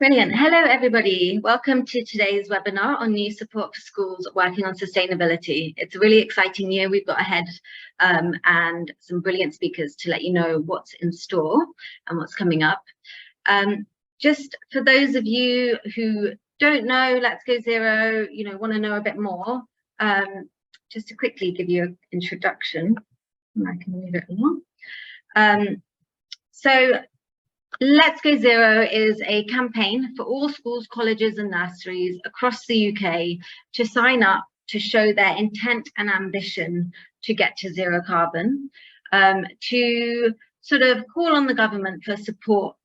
Brilliant. Hello, everybody. Welcome to today's webinar on new support for schools working on sustainability. It's a really exciting year we've got ahead and some brilliant speakers to let you know what's in store and what's coming up. Just for those of you who don't know Let's Go Zero, want to know a bit more, just to quickly give you an introduction. I can move it along. So Let's Go Zero is a campaign for all schools, colleges and nurseries across the UK to sign up to show their intent and ambition to get to zero carbon, to sort of call on the government for support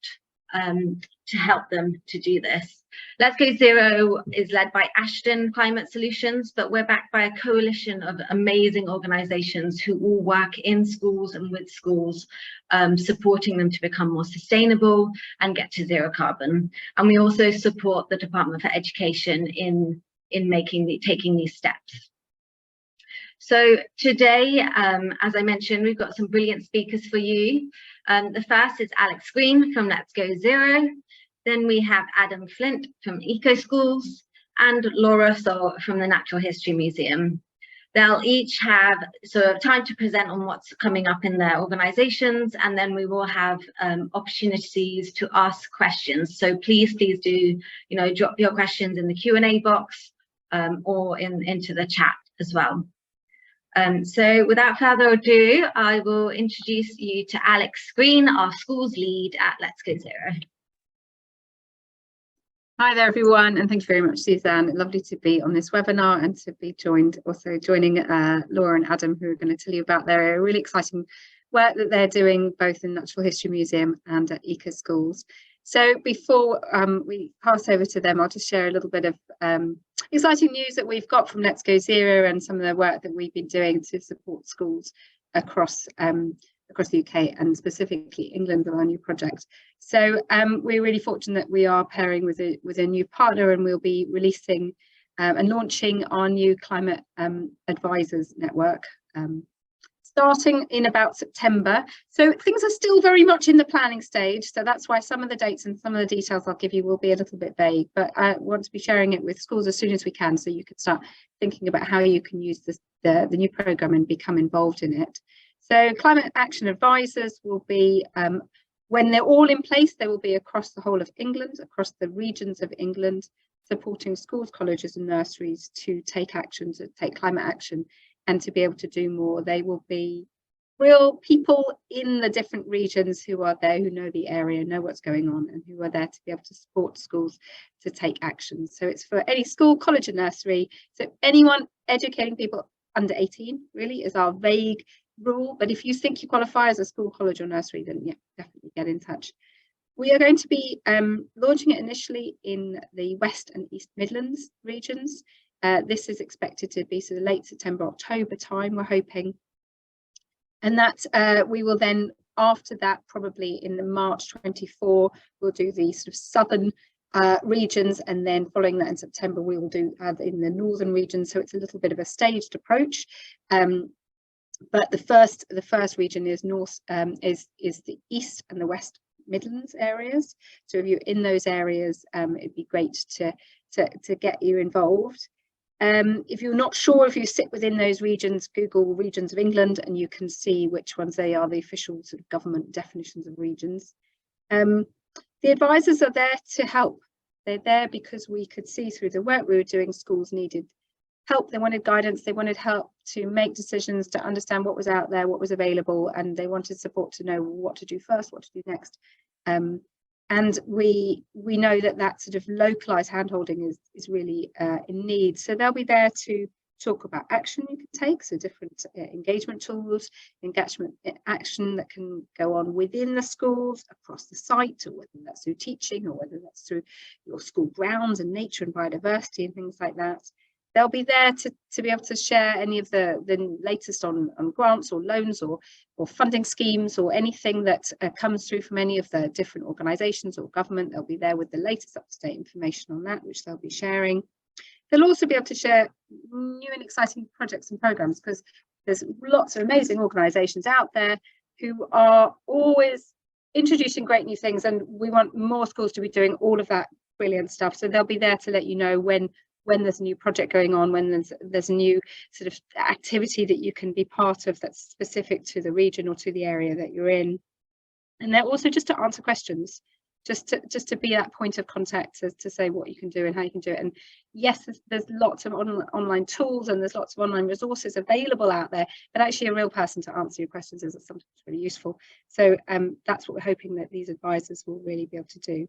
to help them to do this. Let's Go Zero is led by Ashton Climate Solutions, but we're backed by a coalition of amazing organisations who all work in schools and with schools, supporting them to become more sustainable and get to zero carbon. And we also support the Department for Education in taking these steps. So today, as I mentioned, we've got some brilliant speakers for you. The first is Alex Green from Let's Go Zero. Then we have Adam Flint from Eco Schools and Laura Sol from the Natural History Museum. They'll each have sort of time to present on what's coming up in their organisations, and then we will have opportunities to ask questions. So please do, drop your questions in the Q&A box or into the chat as well. So without further ado, I will introduce you to Alex Green, our schools lead at Let's Go Zero. Hi there, everyone, and thank you very much, Suzanne. Lovely to be on this webinar and to be joining Laura and Adam, who are going to tell you about their really exciting work that they're doing both in Natural History Museum and at Eco Schools. So before we pass over to them, I'll just share a little bit of exciting news that we've got from Let's Go Zero and some of the work that we've been doing to support schools across the UK and specifically England with our new project. So we're really fortunate that we are pairing with a new partner, and we'll be releasing and launching our new climate advisors network starting in about September. So things are still very much in the planning stage, so that's why some of the dates and some of the details I'll give you will be a little bit vague, but I want to be sharing it with schools as soon as we can, so you can start thinking about how you can use the new programme and become involved in it. So climate action advisors will be, when they're all in place, they will be across the whole of England, across the regions of England, supporting schools, colleges and nurseries to take action, to take climate action and to be able to do more. They will be real people in the different regions who are there, who know the area, know what's going on, and who are there to be able to support schools to take action. So it's for any school, college and nursery. So anyone educating people under 18 really is our vague rule, but if you think you qualify as a school, college or nursery, then yeah, definitely get in touch. We are going to be launching it initially in the West and East Midlands regions. This is expected to be sort of late September, October time, we're hoping. And that we will then, after that, probably in the March 24, we'll do the sort of southern regions, and then following that in September, we will do in the northern regions. So it's a little bit of a staged approach. But the first region is is the East and the West Midlands areas. So if you're in those areas, it'd be great to get you involved. If you're not sure if you sit within those regions, Google Regions of England and you can see which ones they are, the official sort of government definitions of regions. The advisors are there to help. They're there because we could see through the work we were doing, schools needed help, they wanted guidance, they wanted help to make decisions, to understand what was out there, what was available, and they wanted support to know what to do first, what to do next. And we know that sort of localized handholding is really in need. So they'll be there to talk about action you can take, so different engagement tools, engagement action that can go on within the schools, across the site, or whether that's through teaching or whether that's through your school grounds and nature and biodiversity and things like that. They'll be there to be able to share any of the latest on grants or loans or funding schemes or anything that comes through from any of the different organisations or government. They'll be there with the latest up-to-date information on that, which they'll be sharing. They'll also be able to share new and exciting projects and programmes, because there's lots of amazing organisations out there who are always introducing great new things, and we want more schools to be doing all of that Brilliant stuff. So they'll be there to let you know when there's a new project going on, when there's a new sort of activity that you can be part of that's specific to the region or to the area that you're in. And they're also just to answer questions, just to be that point of contact to say what you can do and how you can do it. And yes, there's lots of online tools and there's lots of online resources available out there, but actually a real person to answer your questions is sometimes really useful. So that's what we're hoping that these advisors will really be able to do.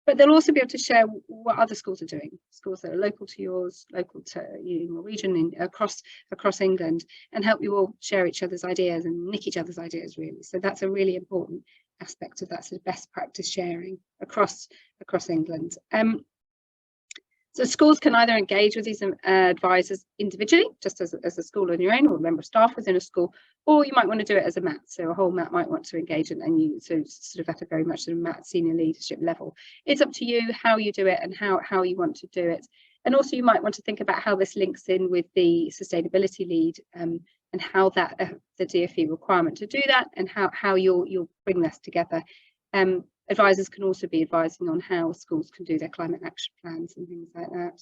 But they'll also be able to share what other schools are doing, schools that are local to yours, local to your region, across England, and help you all share each other's ideas and nick each other's ideas, really. So that's a really important aspect of that sort of best practice sharing across England. So schools can either engage with these advisors individually, just as a school on your own, or a member of staff within a school, or you might want to do it as a MAT. So a whole MAT might want to engage and you so sort of at a very much sort of MAT senior leadership level. It's up to you how you do it and how you want to do it. And also you might want to think about how this links in with the sustainability lead and how that the DfE requirement to do that and how you'll bring this together. Advisors can also be advising on how schools can do their climate action plans and things like that.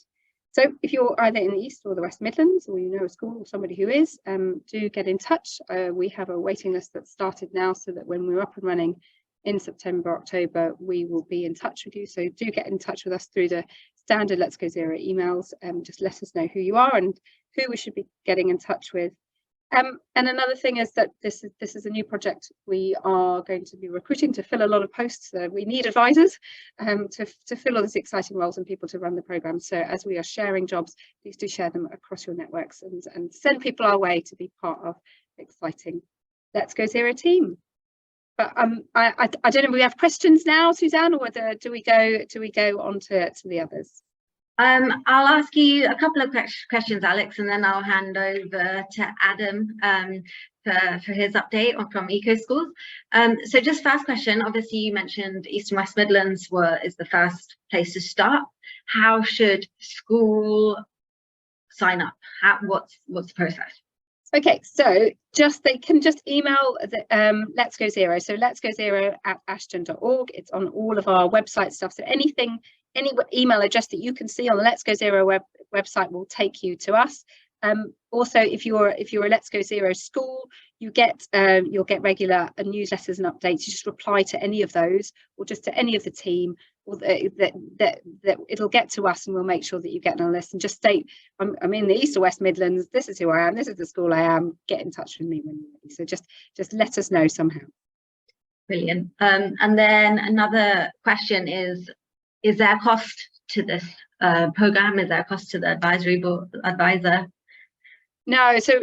So if you're either in the East or the West Midlands, or you know a school or somebody who is, do get in touch. We have a waiting list that's started now, so that when we're up and running in September, October, we will be in touch with you. So do get in touch with us through the standard Let's Go Zero emails. Just let us know who you are and who we should be getting in touch with. And another thing is that this is a new project. We are going to be recruiting to fill a lot of posts. We need advisors to fill all these exciting roles and people to run the programme. So as we are sharing jobs, please do share them across your networks and send people our way to be part of the exciting Let's Go Zero team. But I don't know. We have questions now, Suzanne, or do we go on to the others? I'll ask you a couple of questions, Alex, and then I'll hand over to Adam for his update from Eco Schools. So just first question, obviously you mentioned East and West Midlands is the first place to start. How should school sign up? What's the process? Okay, so they can just email the Let's Go Zero. So Let's Go Zero at ashton.org. It's on all of our website stuff. So any email address that you can see on the Let's Go Zero website will take you to us. Also, if you're a Let's Go Zero school, you'll get regular newsletters and updates. You just reply to any of those, or just to any of the team, or that it'll get to us, and we'll make sure that you get on a list. And just state, I'm in the East or West Midlands. This is who I am. This is the school I am. Get in touch with me when you're ready. So just let us know somehow. Brilliant. And then another question is there a cost to this program? Is there a cost to the advisor? No, so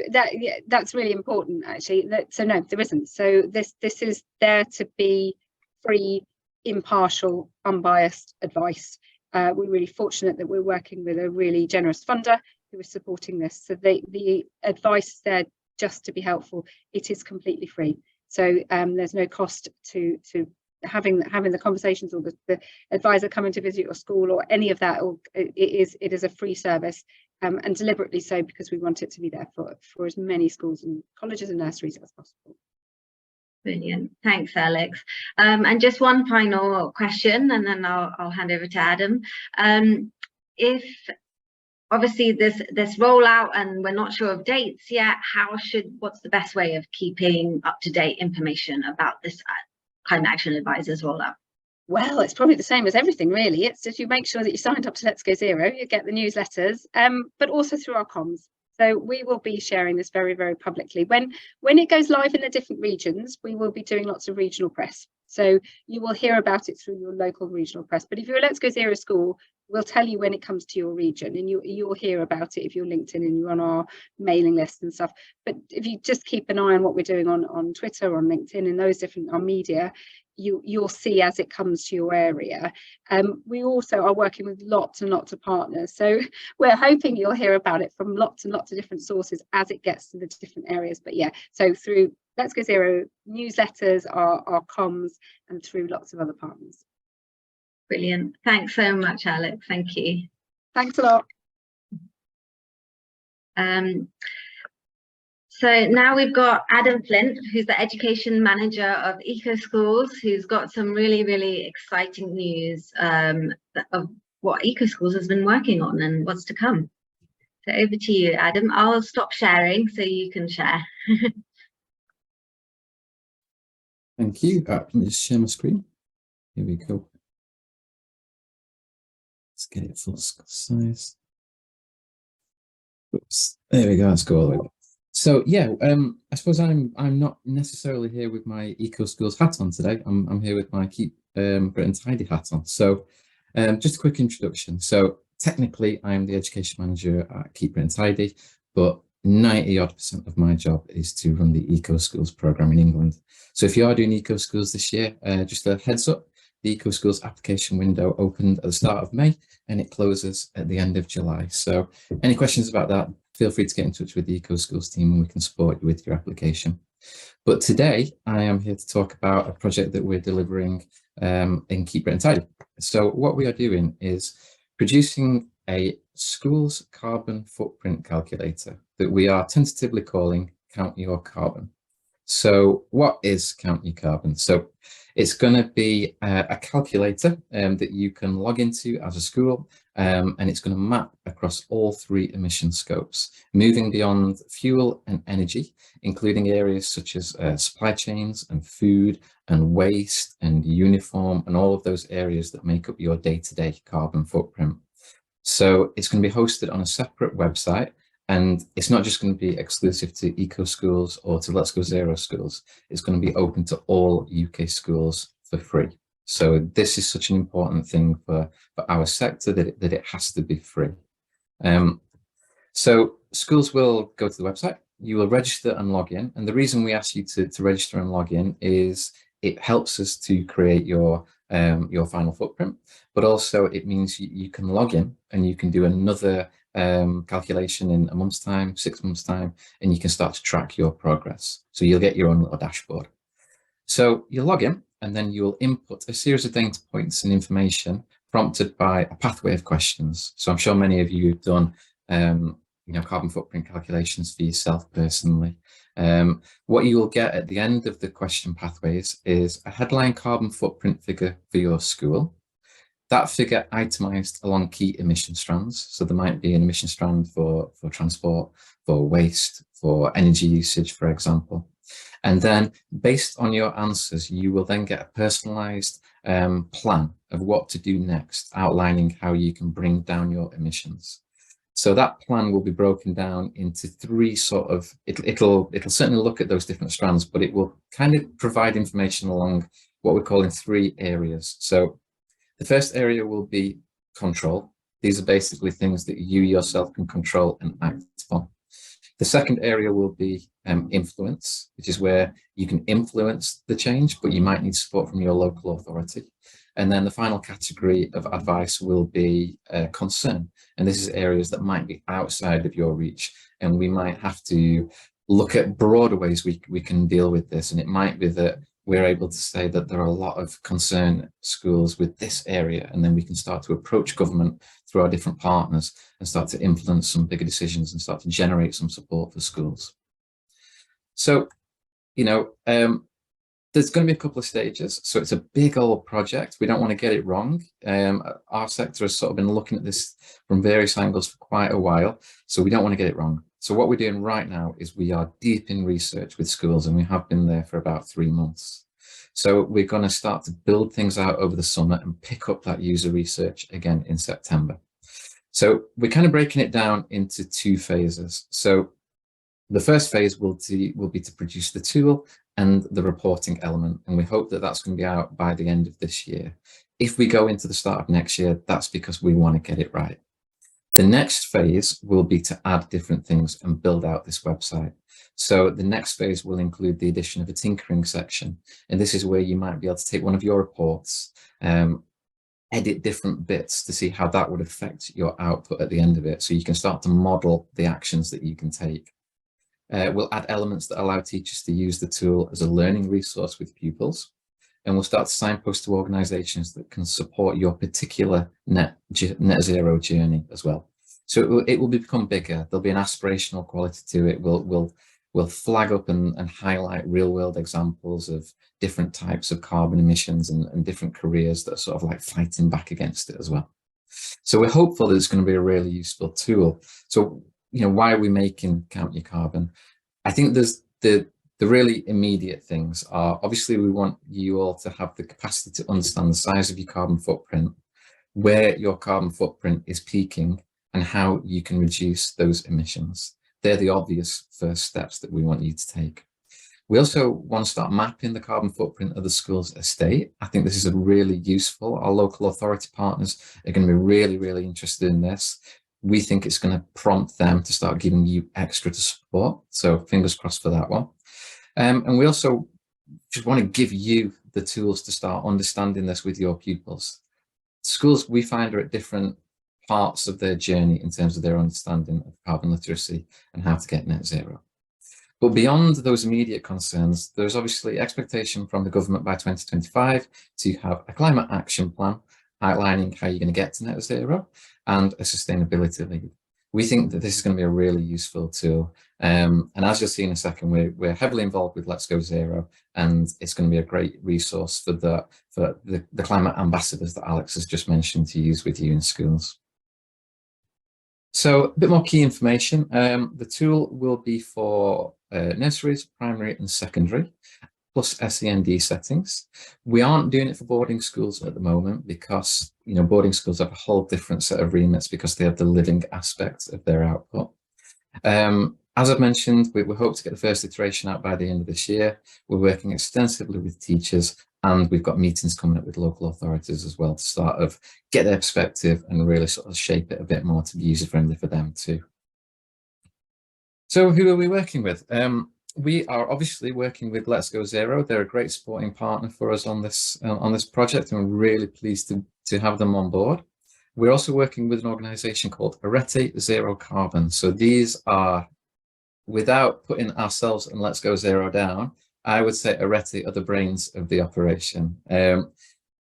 that's really important, actually. So no, there isn't. So this is there to be free, impartial, unbiased advice. We're really fortunate that we're working with a really generous funder who is supporting this. So the advice is there just to be helpful. It is completely free. So there's no cost to having the conversations, or the advisor coming to visit your school, or any of that. It is a free service. And deliberately so, because we want it to be there for as many schools and colleges and nurseries as possible. Brilliant, thanks, Alex. And just one final question, and then I'll hand over to Adam. If obviously this rollout, and we're not sure of dates yet, what's the best way of keeping up-to-date information about this Climate Action Advisors rollout? Well, it's probably the same as everything, really. It's if you make sure that you signed up to Let's Go Zero, you get the newsletters, but also through our comms. So we will be sharing this very, very publicly. When it goes live in the different regions, we will be doing lots of regional press. So you will hear about it through your local regional press. But if you're a Let's Go Zero school, we'll tell you when it comes to your region, and you'll hear about it if you're LinkedIn and you're on our mailing list and stuff. But if you just keep an eye on what we're doing on Twitter, on LinkedIn, and those different on media, you'll see as it comes to your area. We also are working with lots and lots of partners, so we're hoping you'll hear about it from lots and lots of different sources as it gets to the different areas. But yeah, so through Let's Go Zero newsletters, our comms, and through lots of other partners. Brilliant, thanks so much, Alex. Thank you. Thanks a lot. So now we've got Adam Flint, who's the education manager of Eco Schools, who's got some really, really exciting news of what Eco Schools has been working on and what's to come. So over to you, Adam. I'll stop sharing so you can share. Thank you. Let me just share my screen. Here we go. Let's get it full size. Oops. There we go. Let's go all the way. So yeah, I suppose I'm not necessarily here with my Eco Schools hat on today. I'm here with my Keep Britain Tidy hat on. So just a quick introduction. So technically, I'm the education manager at Keep Britain Tidy, but 90% of my job is to run the Eco Schools programme in England. So if you are doing Eco Schools this year, just a heads up, the Eco Schools application window opened at the start of May and it closes at the end of July. So any questions about that, feel free to get in touch with the Eco Schools team and we can support you with your application. But today I am here to talk about a project that we're delivering in Keep Britain Tidy. So what we are doing is producing a schools carbon footprint calculator that we are tentatively calling Count Your Carbon. So what is Count Your Carbon? So it's going to be a calculator that you can log into as a school, and it's going to map across all 3 emission scopes, moving beyond fuel and energy, including areas such as supply chains and food and waste and uniform and all of those areas that make up your day-to-day carbon footprint. So it's going to be hosted on a separate website, and it's not just going to be exclusive to Eco Schools or to Let's Go Zero schools. It's going to be open to all UK schools for free. So this is such an important thing for our sector that it has to be free. So schools will go to the website, you will register and log in. And the reason we ask you to register and log in is it helps us to create your final footprint, but also it means you can log in and you can do another calculation in a month's time, 6 months' time, and you can start to track your progress. So you'll get your own little dashboard. So you log in and then you'll input a series of data points and information prompted by a pathway of questions. So I'm sure many of you have done carbon footprint calculations for yourself personally. What you will get at the end of the question pathways is a headline carbon footprint figure for your school. That figure itemized along key emission strands. So there might be an emission strand for transport, for waste, for energy usage, for example. And then based on your answers, you will then get a personalized plan of what to do next, outlining how you can bring down your emissions. So that plan will be broken down into 3 sort of, it'll certainly look at those different strands, but it will kind of provide information along what we're calling 3 areas. So the first area will be control. These are basically things that you yourself can control and act on. The second area will be influence, which is where you can influence the change, but you might need support from your local authority. And then the final category of advice will be concern. And this is areas that might be outside of your reach. And we might have to look at broader ways we can deal with this. And it might be that we're able to say that there are a lot of concerned schools with this area, and then we can start to approach government through our different partners and start to influence some bigger decisions and start to generate some support for schools. So, there's going to be a couple of stages. So it's a big old project. We don't want to get it wrong. Our sector has sort of been looking at this from various angles for quite a while. So we don't want to get it wrong. So what we're doing right now is we are deep in research with schools, and we have been there for about 3 months. So we're going to start to build things out over the summer and pick up that user research again in September. So we're kind of breaking it down into 2 phases. So the first phase will be to produce the tool and the reporting element, and we hope that that's going to be out by the end of this year. If we go into the start of next year, that's because we want to get it right. The next phase will be to add different things and build out this website. So the next phase will include the addition of a tinkering section, and this is where you might be able to take one of your reports, edit different bits to see how that would affect your output at the end of it, so you can start to model the actions that you can take. We'll add elements that allow teachers to use the tool as a learning resource with pupils, and we'll start to signpost to organisations that can support your particular net zero journey as well. So it will become bigger. There'll be an aspirational quality to it. We'll we'll flag up and highlight real world examples of different types of carbon emissions and different careers that are sort of like fighting back against it as well. So we're hopeful that it's going to be a really useful tool. So, why are we making Count Your Carbon? I think there's the really immediate things are, obviously we want you all to have the capacity to understand the size of your carbon footprint, where your carbon footprint is peaking, and how you can reduce those emissions. They're the obvious first steps that we want you to take. We also want to start mapping the carbon footprint of the school's estate. I think this is a really useful. Our local authority partners are going to be really, really interested in this. We think it's going to prompt them to start giving you extra support. So fingers crossed for that one. And we also just want to give you the tools to start understanding this with your pupils. Schools, we find, are at different parts of their journey in terms of their understanding of carbon literacy and how to get net zero. But beyond those immediate concerns, there's obviously expectation from the government by 2025 to have a climate action plan outlining how you're going to get to net zero and a sustainability lead. We think that this is going to be a really useful tool. And as you'll see in a second, we're heavily involved with Let's Go Zero, and it's going to be a great resource for the climate ambassadors that Alex has just mentioned to use with you in schools. So a bit more key information. The tool will be for nurseries, primary and secondary, plus SEND settings. We aren't doing it for boarding schools at the moment because, boarding schools have a whole different set of remits because they have the living aspect of their output. As I've mentioned, we hope to get the first iteration out by the end of this year. We're working extensively with teachers, and we've got meetings coming up with local authorities as well to start of get their perspective and really sort of shape it a bit more to be user-friendly for them too. So who are we working with? We are obviously working with Let's Go Zero. They're a great supporting partner for us on this project, and we're really pleased to have them on board. We're also working with an organisation called Arete Zero Carbon. So these are, without putting ourselves and Let's Go Zero down, I would say Arete are the brains of the operation.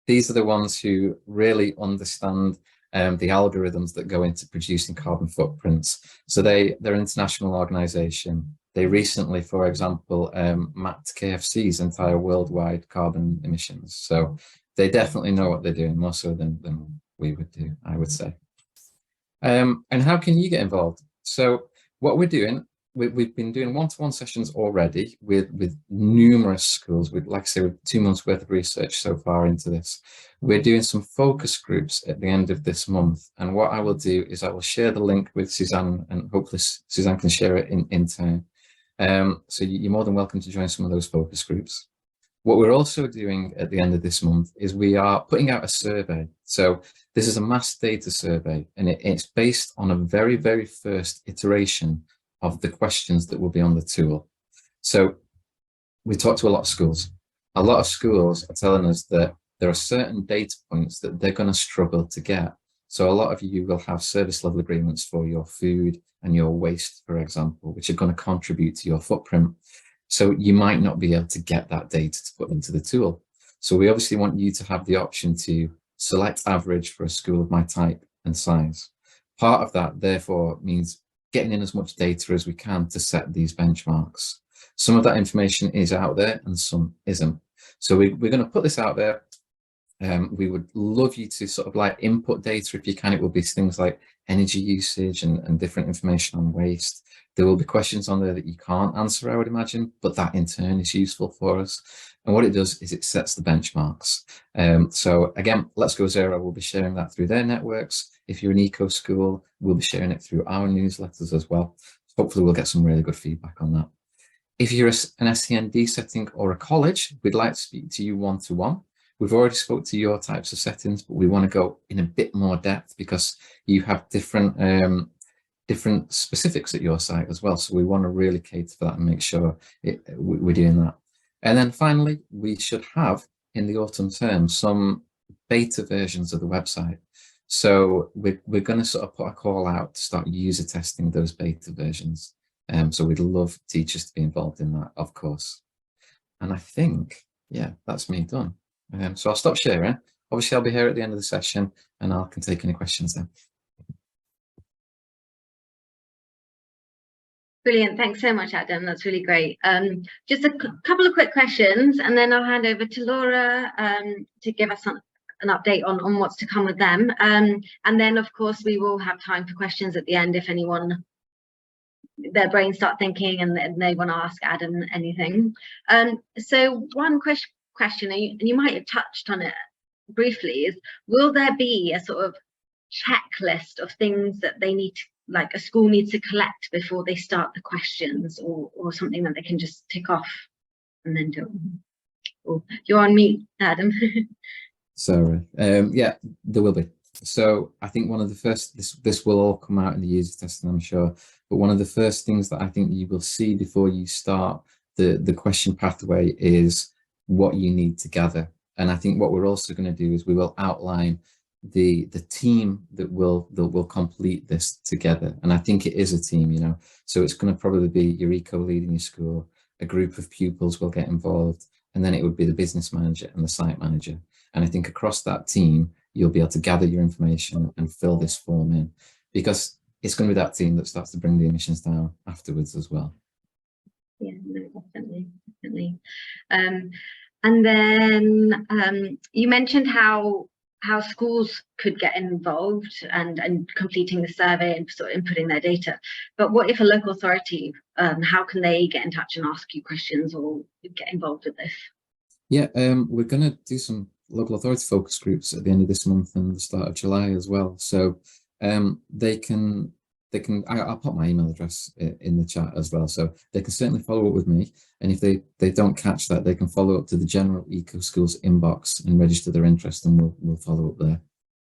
These are the ones who really understand the algorithms that go into producing carbon footprints. So they're an international organisation. They recently, for example, mapped KFC's entire worldwide carbon emissions. So they definitely know what they're doing, more so than we would do, I would say. And how can you get involved? So what we're doing, we've been doing one-to-one sessions already with numerous schools. Like I say, with 2 months worth of research so far into this. We're doing some focus groups at the end of this month. And what I will do is I will share the link with Suzanne, and hopefully Suzanne can share it in turn. So you're more than welcome to join some of those focus groups. What we're also doing at the end of this month is we are putting out a survey. So this is a mass data survey, and it's based on a very, very first iteration of the questions that will be on the tool. So we talked to a lot of schools. A lot of schools are telling us that there are certain data points that they're going to struggle to get. So a lot of you will have service level agreements for your food and your waste, for example, which are going to contribute to your footprint. So you might not be able to get that data to put into the tool. So we obviously want you to have the option to select average for a school of my type and size. Part of that, therefore, means getting in as much data as we can to set these benchmarks. Some of that information is out there and some isn't. So we're going to put this out there. We would love you to sort of like input data if you can. It will be things like energy usage and different information on waste. There will be questions on there that you can't answer, I would imagine, but that in turn is useful for us. And what it does is it sets the benchmarks. So again, Let's Go Zero will be sharing that through their networks. If you're an eco school, we'll be sharing it through our newsletters as well. Hopefully we'll get some really good feedback on that. If you're an SEND setting or a college, we'd like to speak to you one-to-one. We've already spoke to your types of settings, but we want to go in a bit more depth because you have different specifics at your site as well. So we want to really cater for that and make sure we're doing that. And then finally, we should have in the autumn term some beta versions of the website. So we're going to sort of put a call out to start user testing those beta versions. So we'd love teachers to be involved in that, of course. And I think, yeah, that's me done. So I'll stop sharing. Obviously, I'll be here at the end of the session and I can take any questions then. Brilliant. Thanks so much, Adam. That's really great. Just a couple of quick questions, and then I'll hand over to Laura to give us an update on what's to come with them. And then, of course, we will have time for questions at the end if anyone, their brains start thinking and they want to ask Adam anything. So one question, and you might have touched on it briefly, is will there be a sort of checklist of things that they need to, like a school needs to collect before they start the questions, or something that they can just tick off and then do? Oh, you're on mute, Adam. Sorry. Yeah, there will be. So I think one of the first, this will all come out in the user testing, I'm sure, but one of the first things that I think you will see before you start the question pathway is what you need to gather. And I think what we're also going to do is we will outline the team that will complete this together. And I think it is a team, you know, so it's going to probably be your eco lead in your school, a group of pupils will get involved, and then it would be the business manager and the site manager. And I think across that team, you'll be able to gather your information and fill this form in, because it's going to be that team that starts to bring the emissions down afterwards as well. Yeah, no, definitely. And then you mentioned how schools could get involved and completing the survey and sort of inputting their data. But what if a local authority, how can they get in touch and ask you questions or get involved with this? Yeah, we're going to do some local authority focus groups at the end of this month and the start of July as well. So they can, I'll put my email address in the chat as well. So they can certainly follow up with me. And if they don't catch that, they can follow up to the general Eco Schools inbox and register their interest, and we'll follow up there.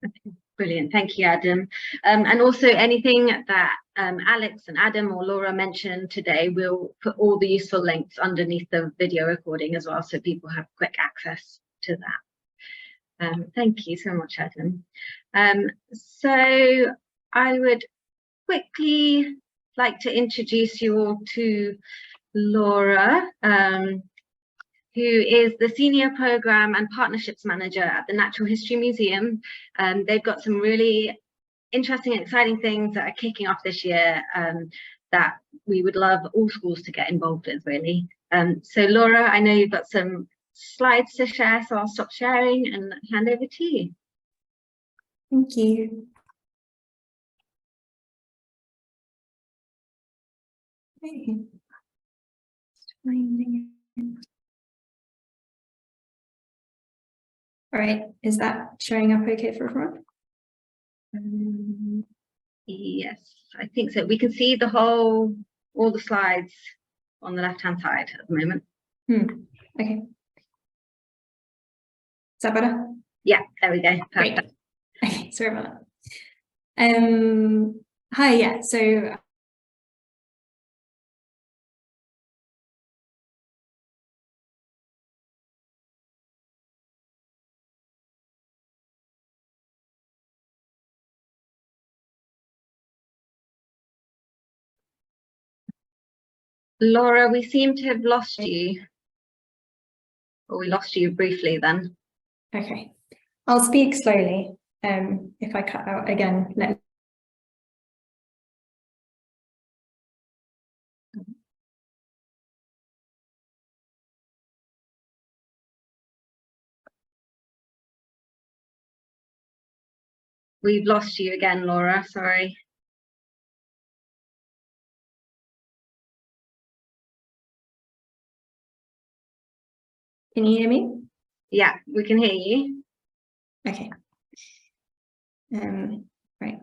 Okay, brilliant. Thank you, Adam. And also anything that Alex and Adam or Laura mentioned today, we'll put all the useful links underneath the video recording as well, so people have quick access to that. Thank you so much, Adam. So I would quickly like to introduce you all to Laura, who is the Senior Programme and Partnerships Manager at the Natural History Museum. They've got some really interesting and exciting things that are kicking off this year that we would love all schools to get involved with, really. So Laura, I know you've got some slides to share, so I'll stop sharing and hand over to you. Thank you. Okay. All right, is that showing up okay for everyone? Yes, I think so. We can see the whole, all the slides on the left-hand side at the moment. Okay. Is that better? Yeah, there we go. Perfect. Great. Okay, sorry about that. Hi, yeah, so Laura, we seem to have lost you. Or we lost you briefly then. Okay, I'll speak slowly. If I cut out again, let We've lost you again, Laura, sorry. Can you hear me? Yeah, we can hear you. Okay. Right.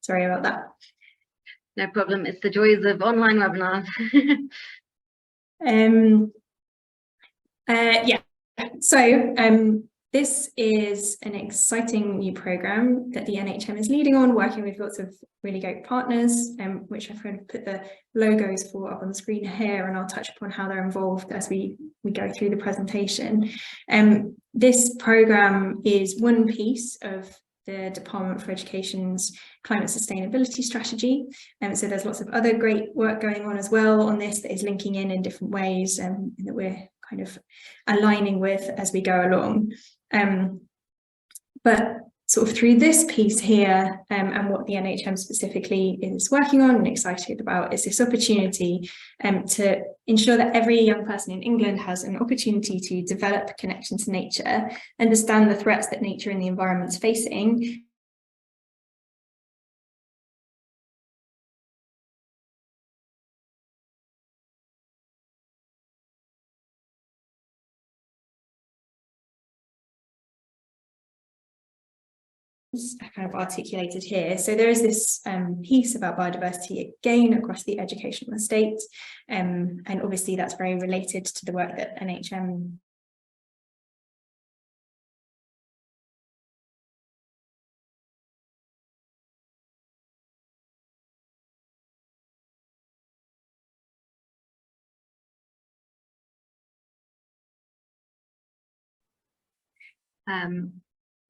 Sorry about that. No problem. It's the joys of online webinars. Yeah. So this is an exciting new program that the NHM is leading on, working with lots of really great partners, which I've kind of put the logos for up on the screen here, and I'll touch upon how they're involved as we go through the presentation. This program is one piece of the Department for Education's climate sustainability strategy. So there's lots of other great work going on as well on this that is linking in different ways and that we're kind of aligning with as we go along. But sort of through this piece here and what the NHM specifically is working on and excited about is this opportunity to ensure that every young person in England has an opportunity to develop a connection to nature, understand the threats that nature and the environment's facing, kind of articulated here. So there is this piece about biodiversity again across the educational estate, and obviously that's very related to the work that NHM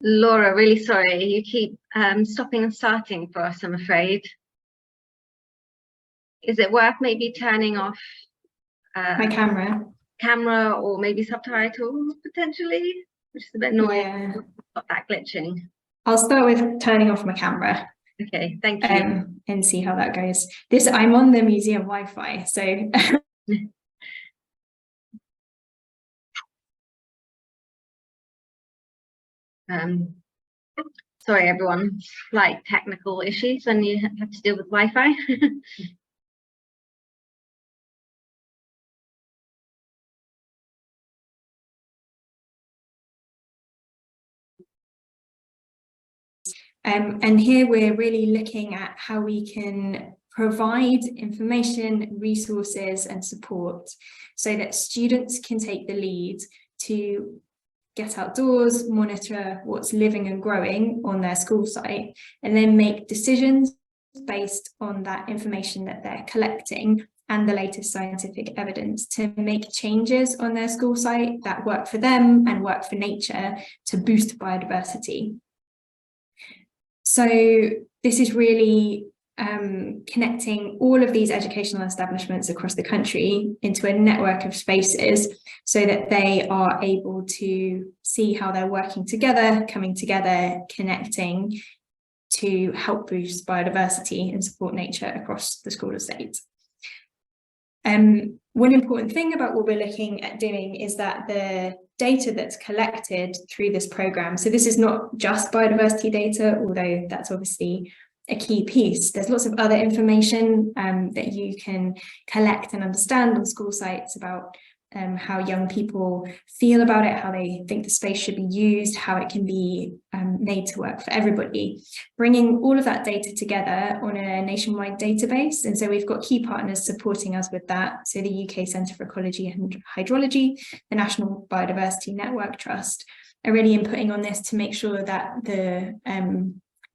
Laura, really sorry, you keep stopping and starting for us, I'm afraid. Is it worth maybe turning off my camera or maybe subtitles potentially, which is a bit annoying? Yeah. Got that glitching. I'll start with turning off my camera. Okay, thank you. And see how that goes. I'm on the museum Wi-Fi, so sorry everyone, slight technical issues when you have to deal with Wi-Fi. and here we're really looking at how we can provide information, resources and support so that students can take the lead to get outdoors, monitor what's living and growing on their school site, and then make decisions based on that information that they're collecting and the latest scientific evidence to make changes on their school site that work for them and work for nature to boost biodiversity. So this is really connecting all of these educational establishments across the country into a network of spaces so that they are able to see how they're working together, coming together, connecting to help boost biodiversity and support nature across the school estate. One important thing about what we're looking at doing is that the data that's collected through this programme, so this is not just biodiversity data, although that's obviously a key piece. There's lots of other information that you can collect and understand on school sites about how young people feel about it, how they think the space should be used, how it can be made to work for everybody. Bringing all of that data together on a nationwide database. And so we've got key partners supporting us with that. So the UK Centre for Ecology and Hydrology, the National Biodiversity Network Trust are really inputting on this to make sure that the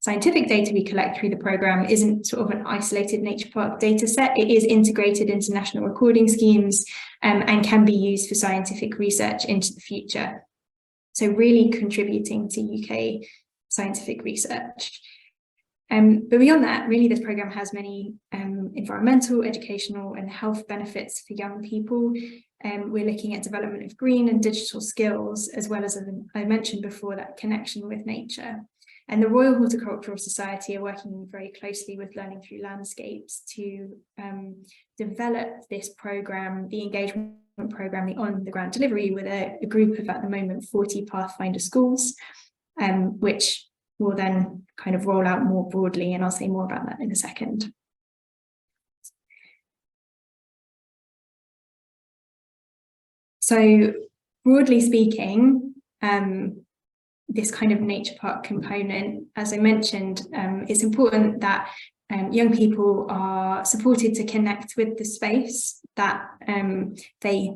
scientific data we collect through the programme isn't sort of an isolated nature park data set. It is integrated into national recording schemes and can be used for scientific research into the future. So really contributing to UK scientific research. But beyond that, really this programme has many environmental, educational and health benefits for young people. We're looking at development of green and digital skills, as well as I mentioned before, that connection with nature. And the Royal Horticultural Society are working very closely with Learning Through Landscapes to develop this programme, the engagement programme, the on-the-ground delivery, with a group of, at the moment, 40 Pathfinder schools, which will then kind of roll out more broadly, and I'll say more about that in a second. So broadly speaking, this kind of nature park component, as I mentioned, it's important that young people are supported to connect with the space that they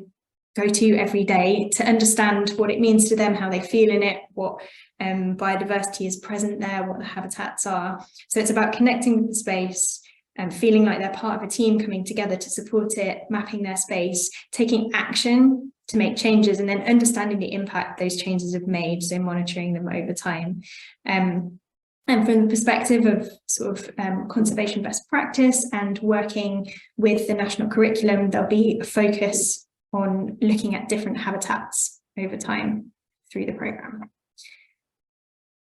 go to every day, to understand what it means to them, how they feel in it, what biodiversity is present there, what the habitats are. So it's about connecting with the space and feeling like they're part of a team coming together to support it, mapping their space, taking action to make changes, and then understanding the impact those changes have made, so monitoring them over time. And from the perspective of sort of conservation best practice and working with the national curriculum, there'll be a focus on looking at different habitats over time through the programme.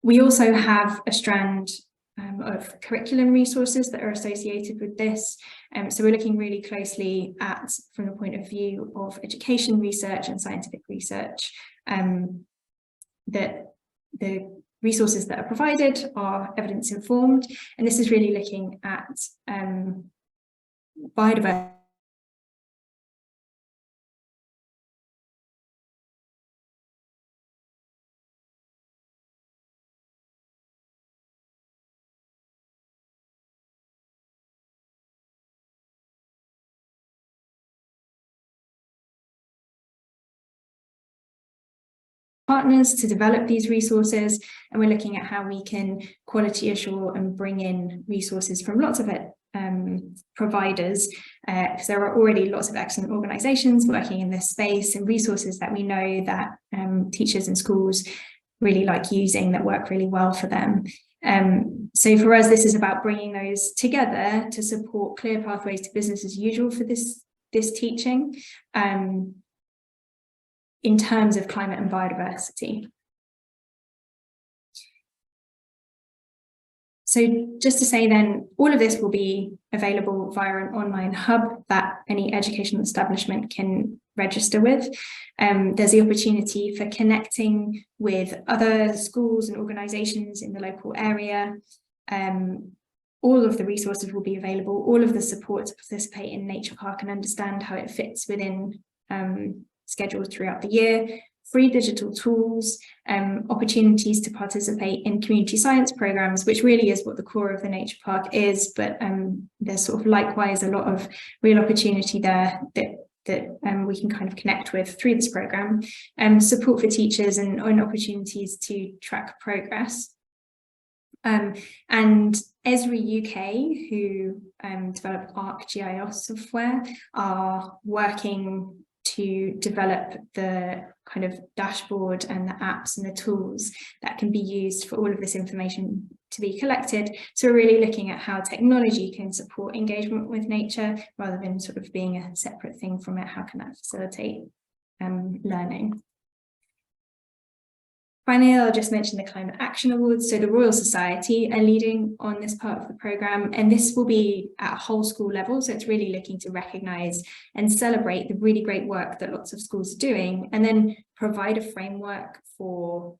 We also have a strand of curriculum resources that are associated with this. So we're looking really closely at, from the point of view of education research and scientific research, that the resources that are provided are evidence informed, and this is really looking at biodiversity partners to develop these resources, and we're looking at how we can quality assure and bring in resources from lots of providers, because there are already lots of excellent organisations working in this space, and resources that we know that teachers and schools really like using, that work really well for them. So for us, this is about bringing those together to support clear pathways to business as usual for this teaching, in terms of climate and biodiversity. So just to say then, all of this will be available via an online hub that any educational establishment can register with. There's the opportunity for connecting with other schools and organisations in the local area. All of the resources will be available, all of the support to participate in Nature Park and understand how it fits within schedules throughout the year, free digital tools, opportunities to participate in community science programs, which really is what the core of the Nature Park is, but there's sort of likewise a lot of real opportunity there that we can kind of connect with through this program, support for teachers and opportunities to track progress. And Esri UK, who develop ArcGIS software, are working to develop the kind of dashboard and the apps and the tools that can be used for all of this information to be collected. So we're really looking at how technology can support engagement with nature rather than sort of being a separate thing from it. How can that facilitate learning? Finally, I'll just mention the Climate Action Awards. So the Royal Society are leading on this part of the programme, and this will be at a whole school level. So it's really looking to recognise and celebrate the really great work that lots of schools are doing, and then provide a framework for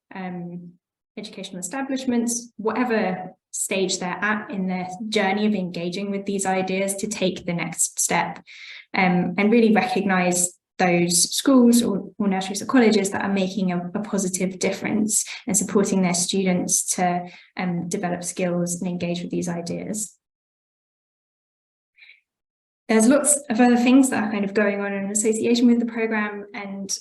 educational establishments, whatever stage they're at in their journey of engaging with these ideas, to take the next step, and really recognise those schools or nurseries or colleges that are making a positive difference and supporting their students to develop skills and engage with these ideas. There's lots of other things that are kind of going on in association with the programme, and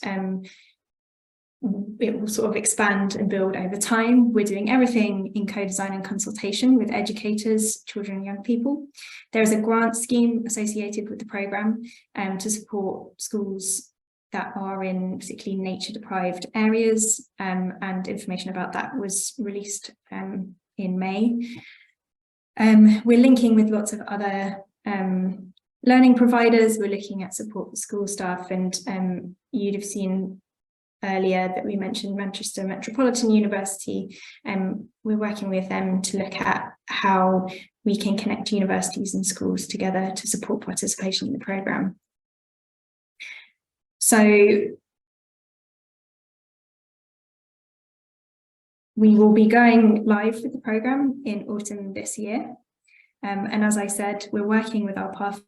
it will sort of expand and build over time. We're doing everything in co-design and consultation with educators, children and young people. There is a grant scheme associated with the programme to support schools that are in particularly nature deprived areas, and information about that was released in May. We're linking with lots of other learning providers. We're looking at support for school staff, and you'd have seen earlier that we mentioned Manchester Metropolitan University, and we're working with them to look at how we can connect universities and schools together to support participation in the programme. So we will be going live with the programme in autumn this year, and as I said, we're working with our path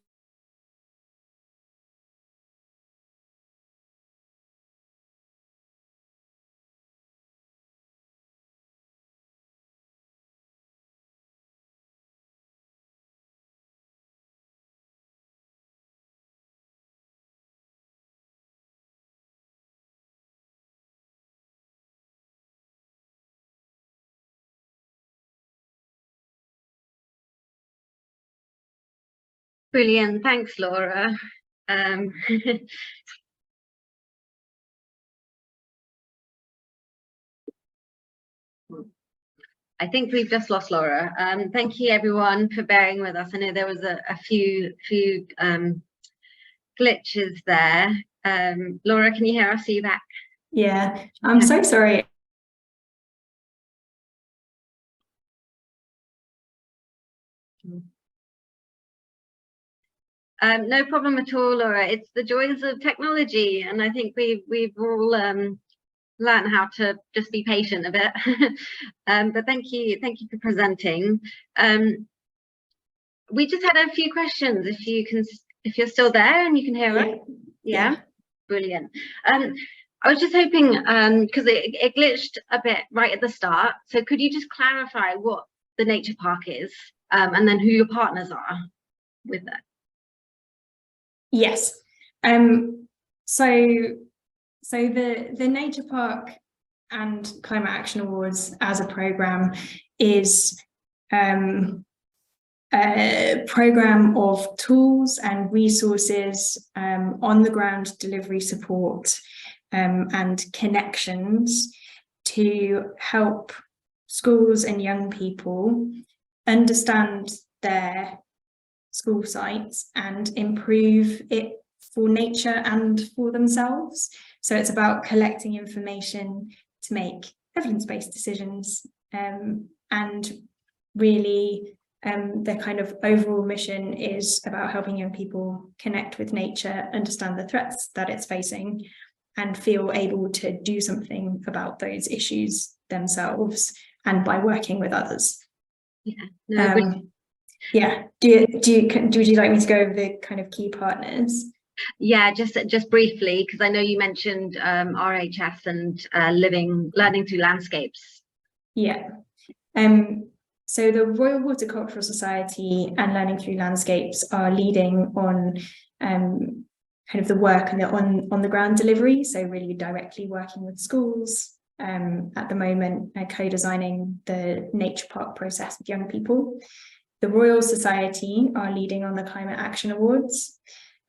Brilliant, thanks, Laura. I think we've just lost Laura. Thank you everyone for bearing with us. I know there was a few glitches there. Laura, can you hear us? Are you back? Yeah, I'm so sorry. No problem at all, Laura. It's the joys of technology, and I think we've all learn how to just be patient a bit. But thank you for presenting. We just had a few questions, if you're still there and you can hear us. Yeah, brilliant. I was just hoping, because it glitched a bit right at the start, so could you just clarify what the nature park is, and then who your partners are with that? Yes. So the Nature Park and Climate Action Awards as a programme is a programme of tools and resources, on the ground delivery support, and connections to help schools and young people understand their school sites and improve it for nature and for themselves. So it's about collecting information to make evidence-based decisions, and really the kind of overall mission is about helping young people connect with nature, understand the threats that it's facing, and feel able to do something about those issues themselves and by working with others. Yeah, would you like me to go over the kind of key partners? Yeah, just briefly, because I know you mentioned RHS and learning through landscapes. Yeah. So the Royal Horticultural Society and Learning Through Landscapes are leading on kind of the work and the on the ground delivery. So really directly working with schools at the moment, co-designing the nature park process with young people. The Royal Society are leading on the Climate Action Awards.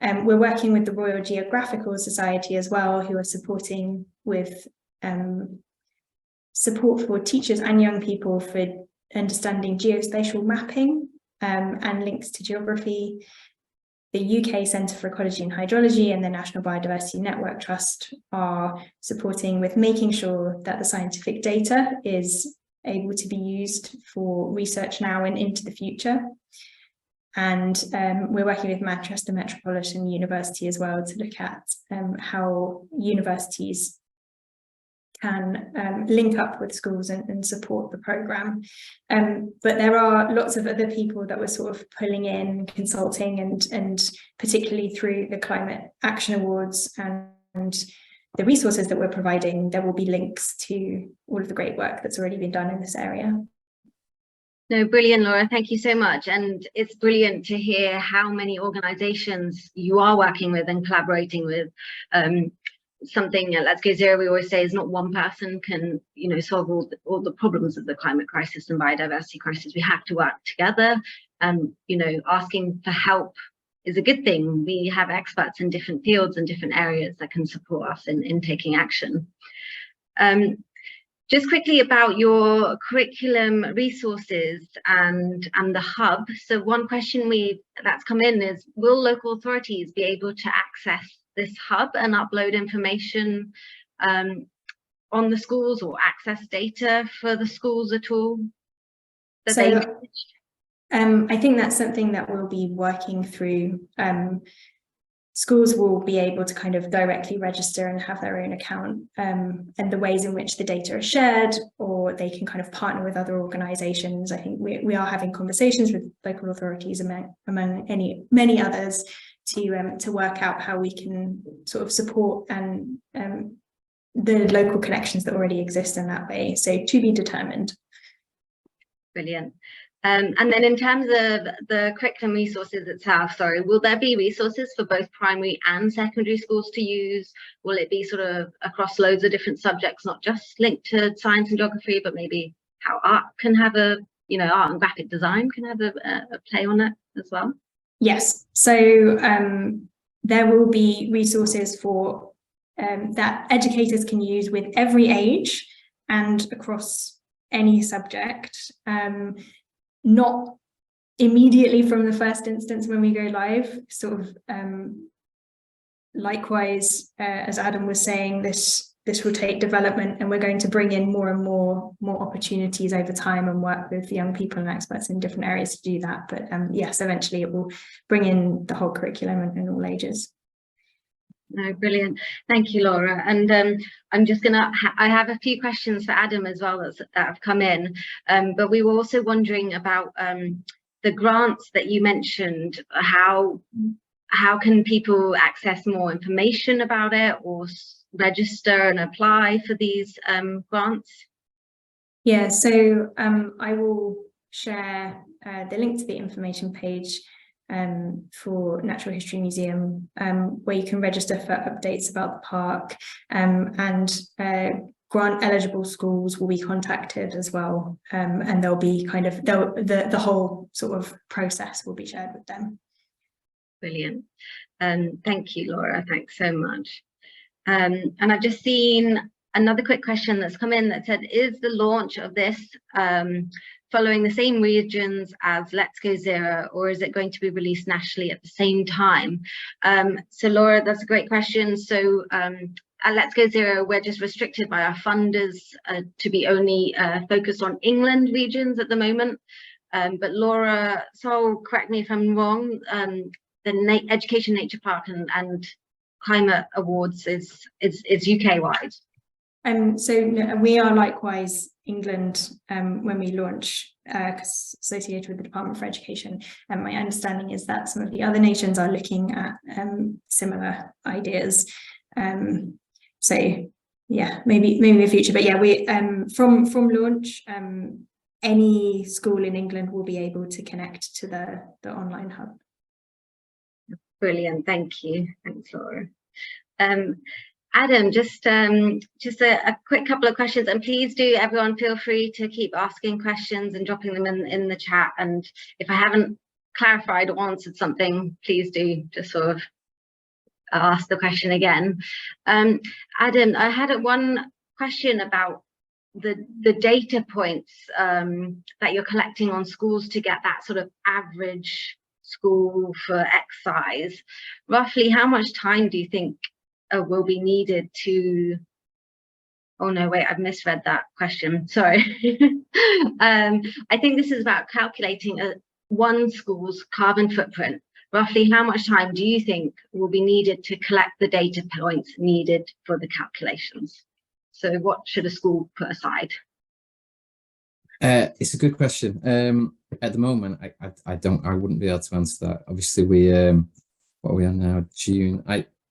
We're working with the Royal Geographical Society as well, who are supporting with support for teachers and young people for understanding geospatial mapping and links to geography. The UK Centre for Ecology and Hydrology and the National Biodiversity Network Trust are supporting with making sure that the scientific data is able to be used for research now and into the future. And we're working with Manchester Metropolitan University as well to look at how universities can link up with schools and support the programme. But there are lots of other people that we're sort of pulling in, consulting, and particularly through the Climate Action Awards and the resources that we're providing, there will be links to all of the great work that's already been done in this area. No, brilliant, Laura. Thank you so much. And it's brilliant to hear how many organisations you are working with and collaborating with. Something at Let's Go Zero we always say is not one person can, solve all the problems of the climate crisis and biodiversity crisis. We have to work together, and asking for help is a good thing. We have experts in different fields and different areas that can support us in taking action. Just quickly about your curriculum resources and the hub. So one question that's come in is, will local authorities be able to access this hub and upload information on the schools or access data for the schools at all? I think that's something that we'll be working through. Schools will be able to kind of directly register and have their own account, and the ways in which the data are shared, or they can kind of partner with other organisations. I think we are having conversations with local authorities among many others to work out how we can sort of support and the local connections that already exist in that way. So to be determined. Brilliant. And then in terms of the curriculum resources itself, will there be resources for both primary and secondary schools to use? Will it be sort of across loads of different subjects, not just linked to science and geography, but maybe how art can have art and graphic design can have a play on it as well? Yes, so there will be resources for that educators can use with every age and across any subject. Not immediately from the first instance when we go live, sort of likewise, as Adam was saying, this this will take development, and we're going to bring in more and more opportunities over time and work with young people and experts in different areas to do that. But yes, eventually it will bring in the whole curriculum and all ages. No, brilliant. Thank you, Laura. And I'm just gonna, I have a few questions for Adam as well that have come in, but we were also wondering about the grants that you mentioned. How can people access more information about it, or register and apply for these grants? Yeah, so I will share the link to the information page for Natural History Museum, where you can register for updates about the park, and grant eligible schools will be contacted as well, and there'll be kind of the whole sort of process will be shared with them. Brilliant. Thank you, Laura. Thanks so much. And I've just seen another quick question that's come in that said, is the launch of this following the same regions as Let's Go Zero, or is it going to be released nationally at the same time? So Laura, that's a great question. So at Let's Go Zero, we're just restricted by our funders to be only focused on England regions at the moment. But Laura, so correct me if I'm wrong, the Education Nature Park and Climate Awards is UK wide. So we are likewise England when we launch, associated with the Department for Education. And my understanding is that some of the other nations are looking at similar ideas. So yeah, maybe in the future. But yeah, we from launch, any school in England will be able to connect to the online hub. Brilliant, thank you. Thanks, Laura. Adam, just a quick couple of questions, and please do, everyone, feel free to keep asking questions and dropping them in the chat. And if I haven't clarified or answered something, please do just sort of ask the question again. Adam, I had one question about the data points that you're collecting on schools to get that sort of average school for X size. Roughly how much time do you think will be needed to, oh no, wait, I've misread that question, sorry. I think this is about calculating one school's carbon footprint. Roughly how much time do you think will be needed to collect the data points needed for the calculations? So what should a school put aside? It's a good question. At the moment, I wouldn't be able to answer that. Obviously, we what are we on now? June.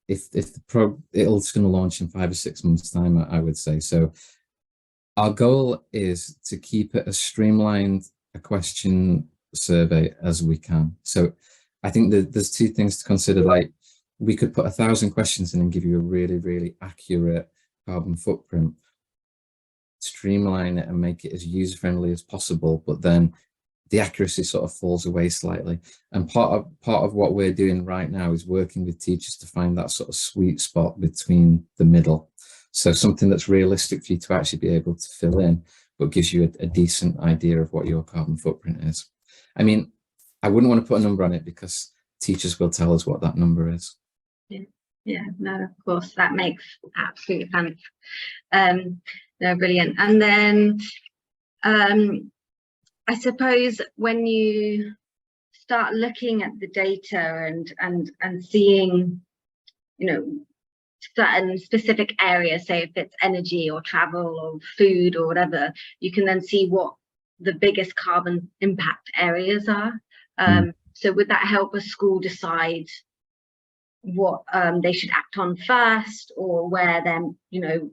It's going to launch in 5 or 6 months' time, I would say. So our goal is to keep it as streamlined a question survey as we can. So I think that there's two things to consider. Like, we could put 1,000 questions in and give you a really, really accurate carbon footprint, streamline it and make it as user-friendly as possible, but then the accuracy sort of falls away slightly. And part of what we're doing right now is working with teachers to find that sort of sweet spot between the middle. So something that's realistic for you to actually be able to fill in, but gives you a decent idea of what your carbon footprint is. I mean, I wouldn't want to put a number on it because teachers will tell us what that number is. Yeah, no, of course, that makes absolute sense. No, brilliant. And then I suppose when you start looking at the data and seeing, you know, certain specific areas, say if it's energy or travel or food or whatever, you can then see what the biggest carbon impact areas are. So would that help a school decide what they should act on first, or where then, you know,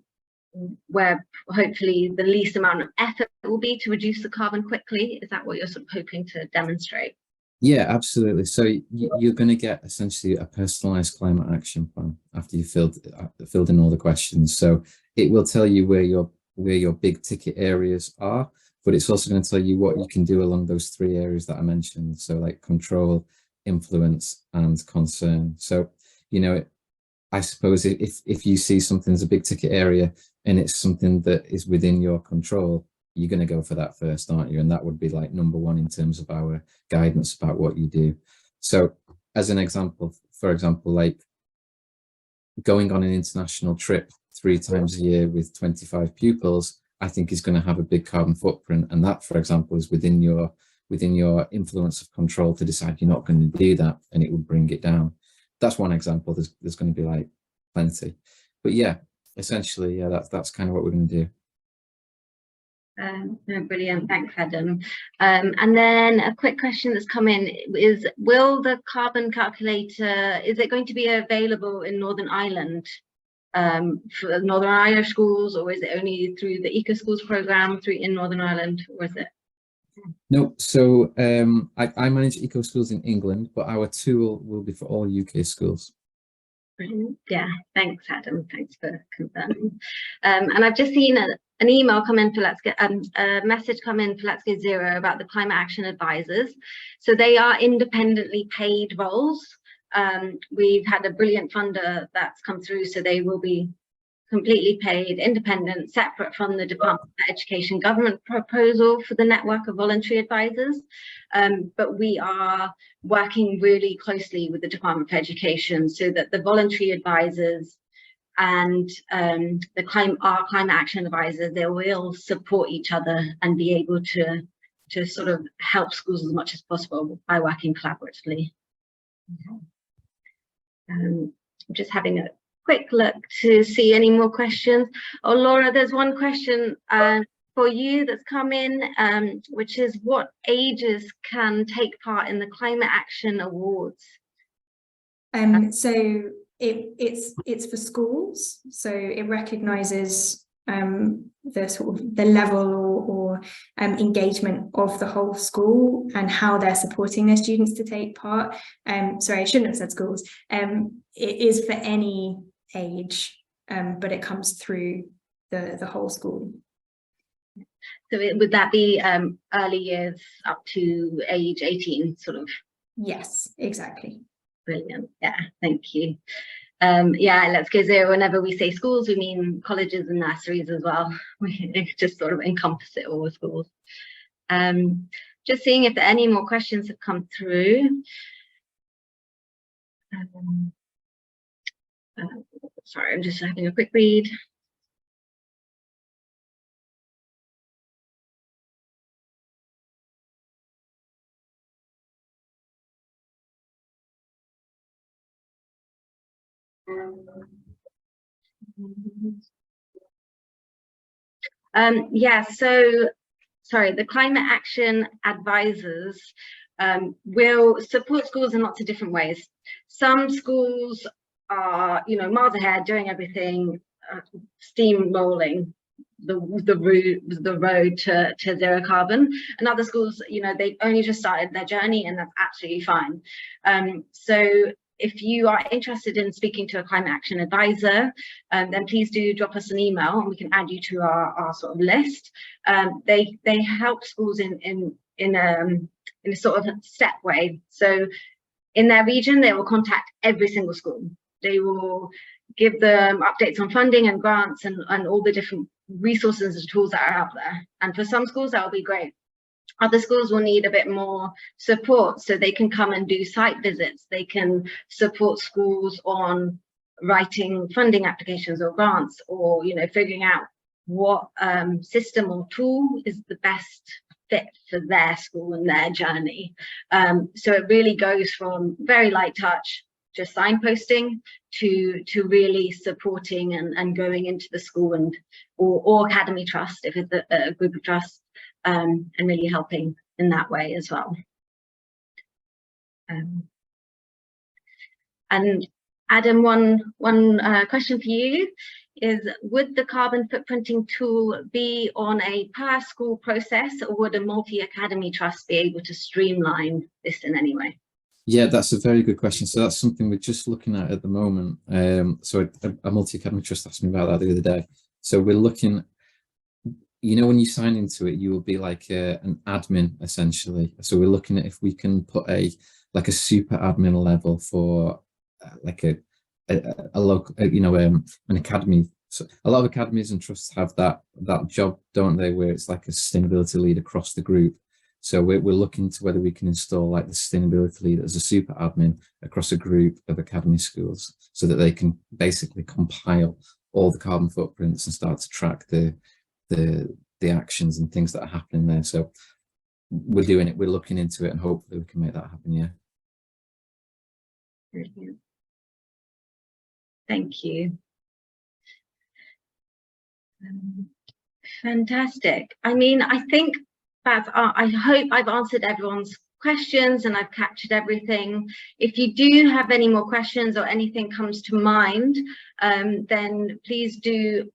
where hopefully the least amount of effort will be to reduce the carbon quickly? Is that what you're sort of hoping to demonstrate? Yeah, absolutely. So you're going to get essentially a personalized climate action plan after you filled in all the questions. So it will tell you where your big ticket areas are, but it's also going to tell you what you can do along those 3 areas that I mentioned. So like control, influence, and concern. So, you know, I suppose if you see something as a big ticket area and it's something that is within your control, you're going to go for that first, aren't you? And that would be like number one in terms of our guidance about what you do. So as an example, for example, like going on an international trip 3 times a year with 25 pupils, I think is going to have a big carbon footprint. And that, for example, is within your influence of control to decide you're not going to do that, and it will bring it down. That's one example. There's going to be like plenty, but yeah, essentially, yeah, that's kind of what we're going to do. No, brilliant, thanks Adam. And then a quick question that's come in is, will the carbon calculator, is it going to be available in Northern Ireland for Northern Irish schools, or is it only through the Eco Schools programme in Northern Ireland, or is it? No, so I manage Eco Schools in England, but our tool will be for all UK schools. Brilliant. Yeah, thanks Adam, thanks for confirming. And I've just seen an email come in for a message come in for Let's Go Zero about the climate action advisors. So they are independently paid roles. We've had a brilliant funder that's come through, so they will be completely paid, independent, separate from the Department of Education government proposal for the network of voluntary advisors. But we are working really closely with the Department of Education so that the voluntary advisors and our climate action advisors, they will support each other and be able to sort of help schools as much as possible by working collaboratively. I'm just having a quick look to see any more questions. Oh, Laura, there's one question for you that's come in, which is, what ages can take part in the Climate Action Awards? So it's for schools, so it recognises the sort of the level or engagement of the whole school and how they're supporting their students to take part. Sorry, I shouldn't have said schools. It is for any age, but it comes through the whole school. So would that be early years up to age 18, sort of? Yes, exactly. Brilliant. Yeah, thank you. Yeah, Let's Go Zero, whenever we say schools, we mean colleges and nurseries as well. We just sort of encompass it all with schools. Just seeing if any more questions have come through. Sorry, I'm just having a quick read. Yeah, so sorry, the climate action advisors will support schools in lots of different ways. Some schools are, you know, miles ahead, doing everything, steamrolling the road to zero carbon, and other schools, you know, they only just started their journey, and that's absolutely fine. So if you are interested in speaking to a climate action advisor, then please do drop us an email and we can add you to our sort of list. They help schools in a sort of step way. So in their region, they will contact every single school. They will give them updates on funding and grants and all the different resources and tools that are out there. And for some schools, that will be great. Other schools will need a bit more support, so they can come and do site visits. They can support schools on writing funding applications or grants, or, you know, figuring out what system or tool is the best fit for their school and their journey. So it really goes from very light touch, just signposting, to really supporting and going into the school and or academy trust if it's a group of trusts, and really helping in that way as well. And Adam, one question for you is, would the carbon footprinting tool be on a per school process, or would a multi-academy trust be able to streamline this in any way? Yeah, that's a very good question. So that's something we're just looking at the moment. So a multi-academy trust asked me about that the other day. So we're looking, you know, when you sign into it, you will be like an admin essentially. So we're looking at if we can put like a super admin level for like a local, you know, an academy. So a lot of academies and trusts have that job, don't they, where it's like a sustainability lead across the group. So we're looking to whether we can install like the sustainability lead as a super admin across a group of academy schools, so that they can basically compile all the carbon footprints and start to track the actions and things that are happening there. So we're doing it, we're looking into it, and hopefully we can make that happen. Yeah. Brilliant. Thank you. Fantastic. I mean, I think that's, I hope I've answered everyone's questions and I've captured everything. If you do have any more questions or anything comes to mind, then please do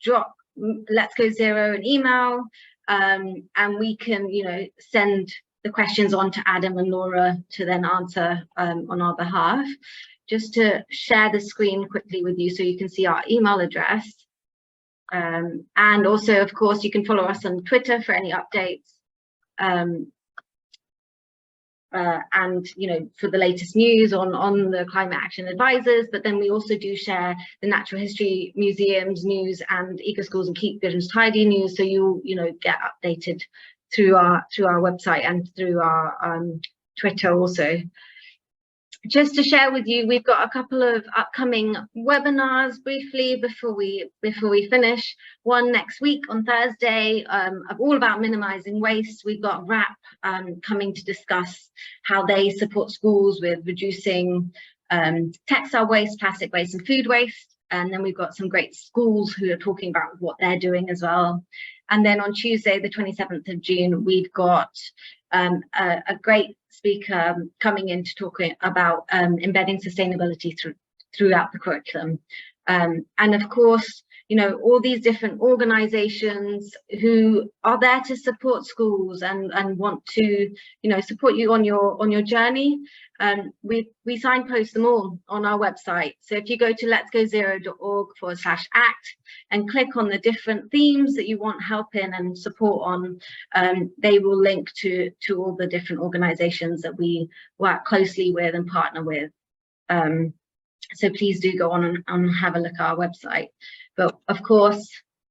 drop Let's Go Zero an email, and we can, you know, send the questions on to Adam and Laura to then answer on our behalf. Just to share the screen quickly with you so you can see our email address. And also, of course, you can follow us on Twitter for any updates. And, you know, for the latest news on the climate action advisors, but then we also do share the Natural History Museum's news and Eco Schools and Keep Gardens Tidy news, so you'll, you know, get updated through our website and through our Twitter also. Just to share with you, we've got a couple of upcoming webinars briefly before we finish. One next week on Thursday, all about minimizing waste. We've got WRAP coming to discuss how they support schools with reducing textile waste, plastic waste and food waste. And then we've got some great schools who are talking about what they're doing as well. And then on Tuesday, the 27th of June, we've got a great speaker coming in to talk about embedding sustainability throughout the curriculum. And of course, you know, all these different organizations who are there to support schools and want to, you know, support you on your journey. We signpost them all on our website. So if you go to letsgozero.org/act and click on the different themes that you want help in and support on, they will link to all the different organizations that we work closely with and partner with. So please do go on and have a look at our website. But of course,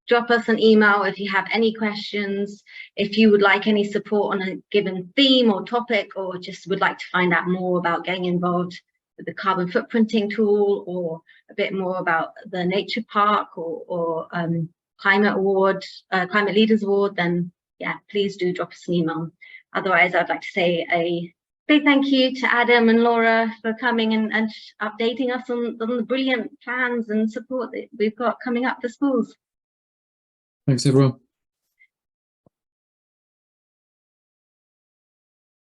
drop us an email if you have any questions, if you would like any support on a given theme or topic, or just would like to find out more about getting involved with the carbon footprinting tool, or a bit more about the nature park or climate leaders award, then yeah, please do drop us an email. Otherwise, I'd like to say a big thank you to Adam and Laura for coming and updating us on the brilliant plans and support that we've got coming up for schools. Thanks, everyone.